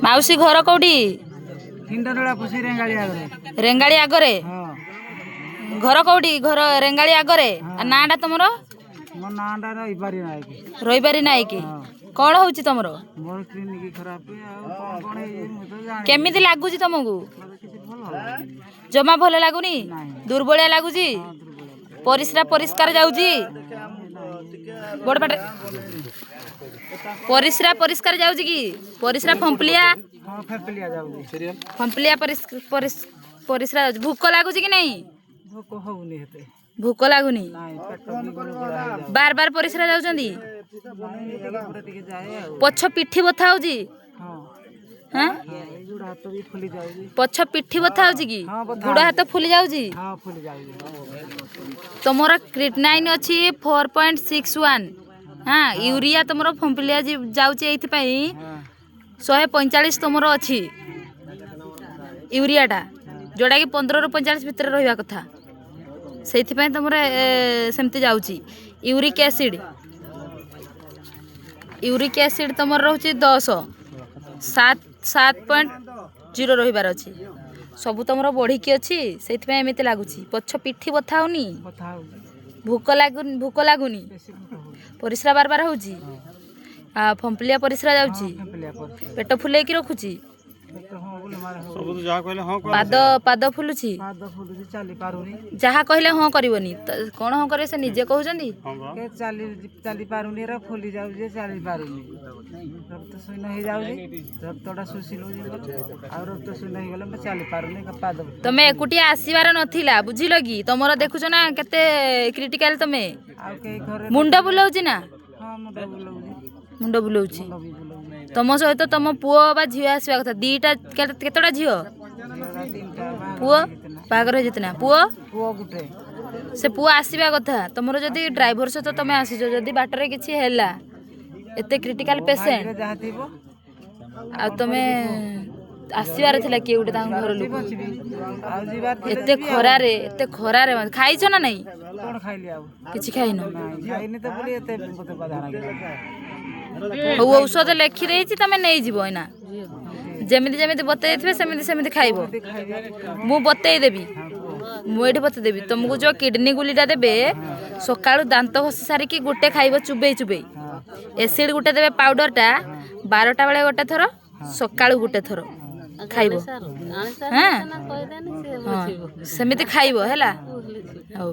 माउसी घर कौटी रेंगाड़ी आगरे घर कौटी घर रेंगाड़ी आगरे नाटा तुम रहीपारी नायक कौन हूँ तुम केमिति लगुच तुमको जमा भल लगुनि दुर्बलिया लगुच परिस्रा परिष्कार जाऊँगी बड़ पाटे परिस्रा परिष्कार जाऊँगी कि परिस्रा फंपलिया फंपलिया परिस्रा भूक लगुच कि नहीं भूक लगुनि बार बार परिस्रा जाऊँगी पछ पिठी बथा होजी पछ पिठी बथा होजी कि गुड़ हाथ फुली जाऊँगी तुमर क्रिएटिनाइन अच्छी 4.61 हाँ यूरिया तुम फंपिलिया जाऊँगी ये 145 तुमर अच्छी यूरियाटा जोड़ा कि 15 ରୁ 45 भितर रहा कथा से तुम सेमती जाऊँगी यूरिक एसिड तुम रोचे 10 7.0 रहीबार अच्छी सब तुम बढ़िकी अच्छी से एमती लगुच पछ पिठी बथा होनी भूक लगुनि परिस्रा बार बार हो फंपलिया परिस्रा जाऊँगी पेट फुले रखुची पाद पाद फुलुची जहाँ कहले हाँ करनी कौन हाँ करे से निजे कहते चली पारुनी फुली जाऊे चली पारुनी रक्त शून्य हो जाऊे रक्तटा शोषी रक्त शून्य हो गले चली पारुनी पाद तमे एकुटिया आसीबार नथिला बुझिल कि तुमर देखुछ ना केते क्रिटिकल तमे मुंड बुलाउची ना मुंड बुलाउची तुम सहित तुम पुओ बा झील आसवा कथा दीटा केतटा झील पुओ बागर जितना पुओ से पुओ आसवा कथा तुमर जदि ड्राइवर सहित तुम आसीच जदि बाटर किसी है एते क्रिटिकल पेसेंट आ तुम आसबार थिला किए गोटे घर लोक एते खरारे खाइछ ना नहीं किछि खाइन औषध लेखि देछि तमे नै जीवो एना जेमिति जेमिति बतै थे सेमिति सेमिति खाइबो मु बतै देबी मु एठी बतै देबी तुमको जो किडनी गुलीटा देबे सकाळु दांत घसी सारी कि गुटे खाइबो चुबे चुबे एसिड गुटे देबे पाउडरटा 12टा बेले गोटे थरो सकाळु गुटे थरो खाइबो हां सेमिति खाइबो हैला हौ।